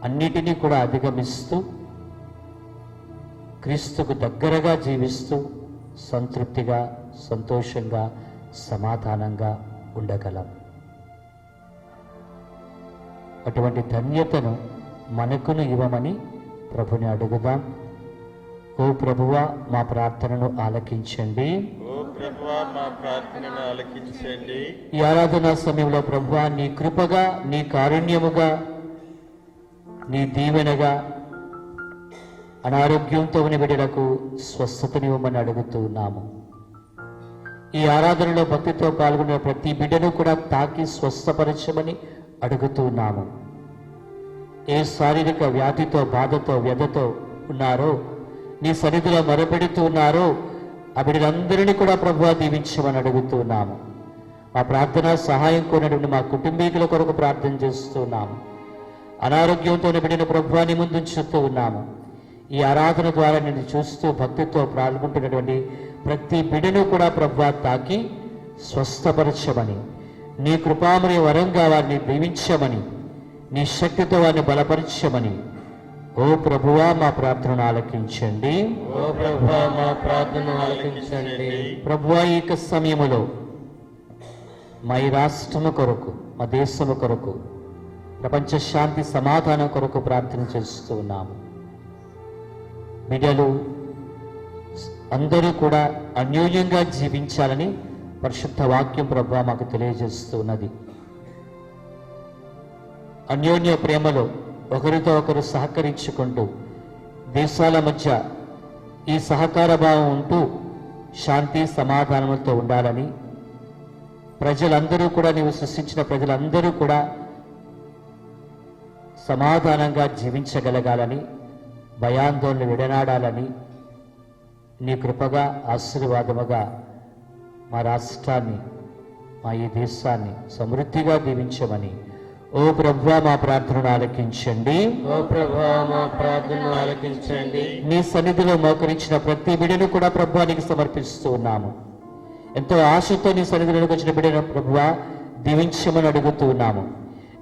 అన్నిటినీ కూడా అధిగమిస్తూ క్రీస్తుకు దగ్గరగా జీవిస్తూ సంతృప్తిగా, సంతోషంగా, సమాధానంగా ఉండగలం. అటువంటి ధన్యతను మనకును ఇవ్వమని ప్రభుని అడుగుదాం. ఓ ప్రభువా, మా ప్రార్థనను ఆలకించండి. ఓ ప్రభువా, మా ప్రార్థనను ఆలకించండి. ఈ ఆరాధనా సమయంలో ప్రభువా, నీ కృపగా, నీ కారుణ్యముగా, నీ దీవెనగా అనారోగ్యంతో ఉన్న బిడ్డలకు స్వస్థతనివ్వమని అడుగుతున్నాము. ఈ ఆరాధనలో భక్తితో పాల్గొన్న ప్రతి బిడ్డను కూడా తాకి స్వస్థపరచమని అడుగుతున్నాము. ఏ శారీరక వ్యాధితో, బాధతో, వ్యధతో ఉన్నారో, నీ సన్నిధిలో మొరపెడుతూ ఉన్నారో ఆ బిడ్డలందరినీ కూడా ప్రభువా దీవించమని అడుగుతున్నాము. మా ప్రార్థన సహాయం కోరినటువంటి మా కుటుంబీకుల కొరకు ప్రార్థన చేస్తున్నాము. అనారోగ్యంతో ఉన్న బిడ్డను ప్రభువా నీ ముందు ఉంచుతూ ఉన్నాము. ఈ ఆరాధన ద్వారా నేను చూస్తూ భక్తితో పాల్గొంటున్నటువంటి ప్రతి బిడ్డను కూడా ప్రభువా తాకి స్వస్థపరచమని, నీ కృపామయ వరంగా వారిని దీవించమని, నీ శక్తితో వారిని బలపరచమని ఓ ప్రభువా మా ప్రార్థనను ఆలకించండి. ఓ ప్రభువా, మా ప్రార్థనను ఆలకించండి. ప్రభువా, ఈ యొక్క సమయములో మా ఈ రాష్ట్రము కొరకు, మా దేశము కొరకు, ప్రపంచ శాంతి సమాధానం కొరకు ప్రార్థన చేస్తూ ఉన్నాము. బిడ్డలు అందరూ కూడా అన్యోన్యంగా జీవించాలని పరిశుద్ధ వాక్యం ప్రభువా మాకు తెలియజేస్తూ ఉన్నది. అన్యోన్య ప్రేమలో ఒకరితో ఒకరు సహకరించుకుంటూ దేశాల మధ్య ఈ సహకార భావం ఉంటూ శాంతి సమాధానంతో ఉండాలని, ప్రజలందరూ కూడా, నీవు సృష్టించిన ప్రజలందరూ కూడా సమాధానంగా జీవించగలగాలని, భయాందోళన విడనాడాలని, నీ కృపగా, ఆశీర్వాదముగా మా రాష్ట్రాన్ని, మా ఈ దేశాన్ని సమృద్ధిగా దీవించమని ఓ ప్రభువా మా ప్రార్థనను ఆలకించండి. ఓ ప్రభువా, మా ప్రార్థనను ఆలకించండి. నీ సన్నిధిలో మోకరించిన ప్రతి బిడ్డను కూడా ప్రభువా నీకు సమర్పిస్తూ ఉన్నాము. ఎంతో ఆశతో నీ సన్నిధిలోకి వచ్చిన బిడ్డను ప్రభువా దీవించమని అడుగుతూ ఉన్నాము.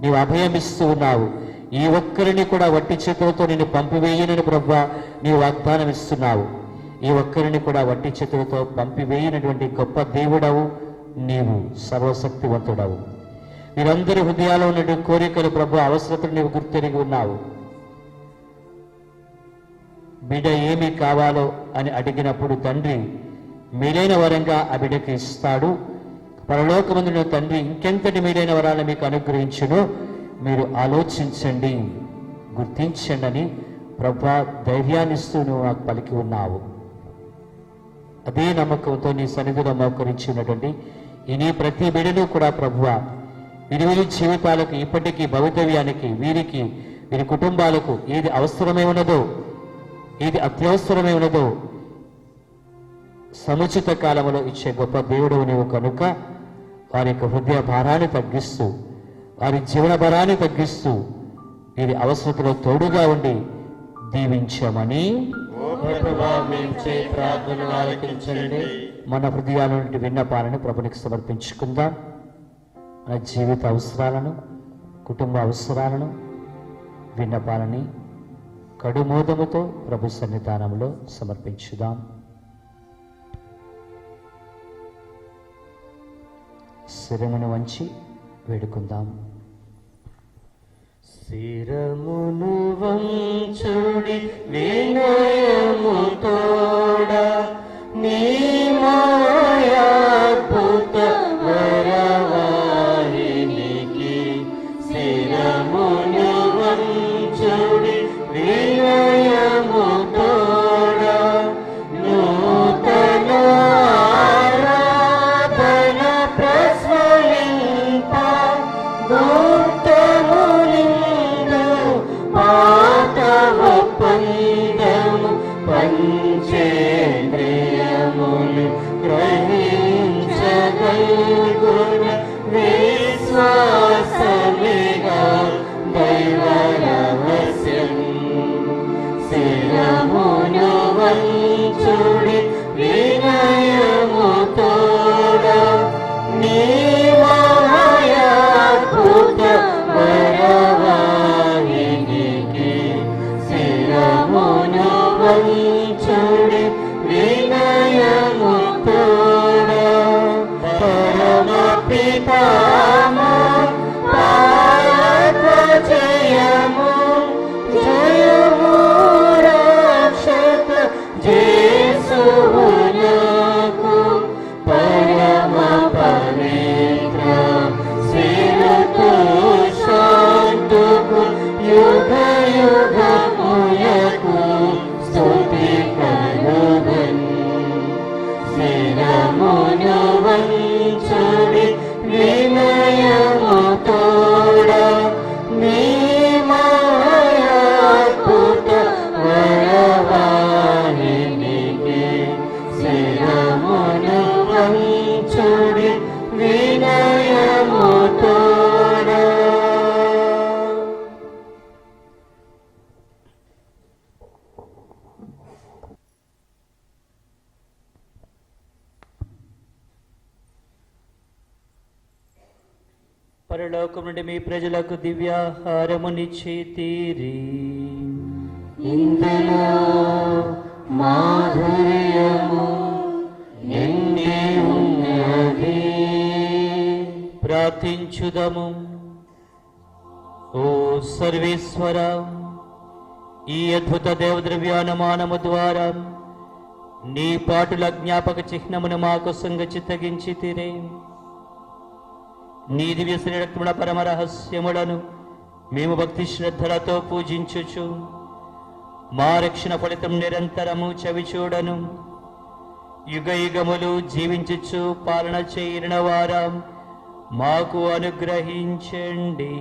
నీవు అభయమిస్తూ ఉన్నావు. ఈ ఒక్కరిని కూడా వట్టి చేతులతో నేను పంపివేయనని ప్రభువా నీవు వాగ్దానం ఇస్తున్నావు. ఈ ఒక్కరిని కూడా వట్టి చేతులతో పంపివేయనటువంటి గొప్ప దేవుడవు నీవు, సర్వశక్తివంతుడవు. వీరందరి హృదయాల్లో ఉన్నటువంటి కోరికలు ప్రభు, అవసరతలు నీవు గుర్తెరిగి ఉన్నావు. బిడ్డ ఏమి కావాలో అని అడిగినప్పుడు తండ్రి మేలైన వరంగా ఆ బిడ్డకి ఇస్తాడు. పరలోకమందున తండ్రి ఇంకెంతటి మేలైన వరాలను మీకు అనుగ్రహించును మీరు ఆలోచించండి, గుర్తించండి అని ప్రభా ధైర్యాన్ని ఇస్తూ నువ్వు నాకు పలికి ఉన్నావు. అదే నమ్మకంతో నీ సన్నిధిలో మోకరించినటువంటి ఈ నీ ప్రతి బిడ్డను కూడా ప్రభువా వీరి జీవితాలకు, ఇప్పటికీ భవితవ్యానికి, వీరికి, వీరి కుటుంబాలకు ఏది అవసరమై ఉన్నదో, ఏది అత్యవసరమై ఉన్నదో సముచిత కాలంలో ఇచ్చే గొప్ప దేవుడు నీవు కనుక వారి యొక్క హృదయ భారాన్ని తగ్గిస్తూ, వారి జీవన భారాన్ని తగ్గిస్తూ, వీరి అవసరతలో తోడుగా ఉండి దీవించమని ప్రార్థనలు ఆలకించండి. మన హృదయాల నుండి విన్నపాలను ప్రభునికి సమర్పించుకుందాం. మన జీవిత అవసరాలను, కుటుంబ అవసరాలను, విన్నపాలని కడుమోదముతో ప్రభు సన్నిధానంలో సమర్పించుదాం. శిరమును వంచి వేడుకుందాం. శిరమును వంచుడి వినయము తోడ నీ మాయాద్భుత వరవాహినికి. శిరమును వంచుడి వినయము తోడ నూతన ఆరాధన ప్రస్ఫురింప గుప్తమునిందు పాతవ పందము పంచేంద్రియములు గ్రహించగల్గున విశ్వాసమిగా దైవ రహస్యం. శిరమును వంచుడి వినయము తోడ నీ మాయాద్భుత వరవాహినికి. శిరమును వంచుడి వినయము తోడ పరమ పితామా పాలక జయము జయము రక్షక జేసువులకు పరమ పవిత్ర శిరతో శాంతుకు యుగ యుగములకు స్తుతి కలుగన్. శిరమును వంచుడి వినయము తోడ నీ మాయాద్భుత వరవాహినికి. శిరమును వంచుడి వినయము తోడ. పరలోకం నుండి మీ ప్రజలకు దివ్యాహారమునిచ్చితిరి. ఇందులో మాధుర్యము నిండి ఉన్నది. ప్రార్థించుదము. ఓ సర్వేశ్వర, ఈ అద్భుత దేవద్రవ్యానమానము ద్వారా నీ పాటుల జ్ఞాపక చిహ్నమును మాకు సంగచిత్తగించితిరే. నీ దివ్య శ్రీరక్తముల పరమ రహస్యములను మేము భక్తి శ్రద్ధలతో పూజించుచు మా రక్షణ ఫలితం నిరంతరము చవిచూడను యుగ యుగములు జీవించుచు పాలన చేయన వారా మాకు అనుగ్రహించండి.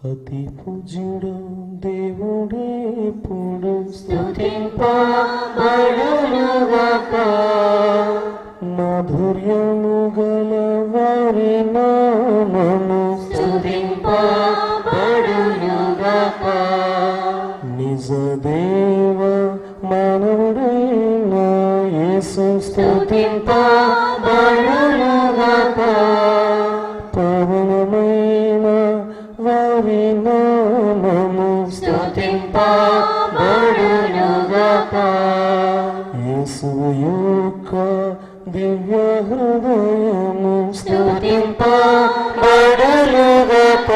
అతి పూజ్యుడు దేవుడే ఎప్పుడు స్తుతింపబడునుగాక. మాధుర్యము గల వారి నామము స్తుతింపబడునుగాక. నిజ దేవ మానవుడైన యేసు స్తుతింపబడునుగాక. పవనమైన వారి నామము స్తుతింపబడునుగాక. యేసు యొక్క దివ్య హృదయము స్తుతింపబడునుగాక.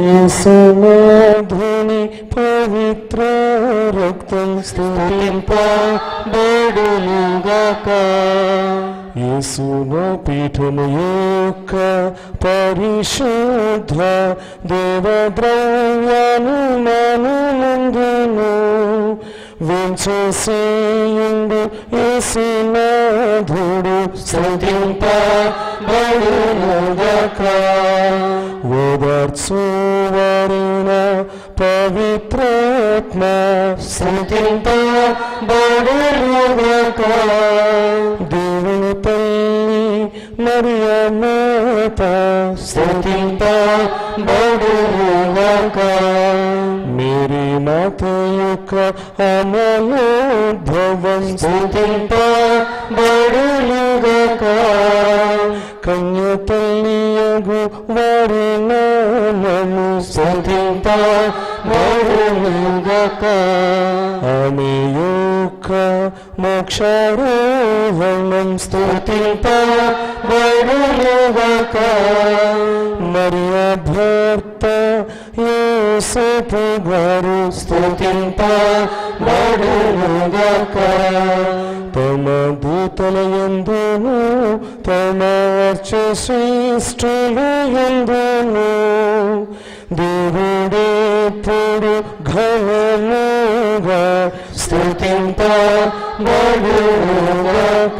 యేసునాథుని పవిత్ర రక్తం స్తుతింపబడునుగాక. యేసును పీఠము యొక్క పరిశుద్ధ దేవద్రవ్యాలు మనునందును వెంచేసేయుండు యేసునాథుడు స్తుతింపబడునుగాక. ఓదార్చువారిన పవిత్రాత్మ స్తుతింపబడునుగాక. దేవుని తల్లి మరియ మాత స్తుతింపబడునుగాక. మేరీ మాత యొక్క అమలోద్భవం స్తుతింపబడునుగాక. కన్య తల్లియగు వారి నామము స్తుతింపబడునుగాక. ఆమె యొక్క మోక్షారోహణం స్తుతింపబడునుగాక. మరియ భర్త యోసేపు గారు స్తుతింపబడునుగాక. తమ దూతల యందును తమ శ్రేష్ఠుల యందును దేవుడెప్పుడు ఘనముగా స్తుతింపబడునుగాక.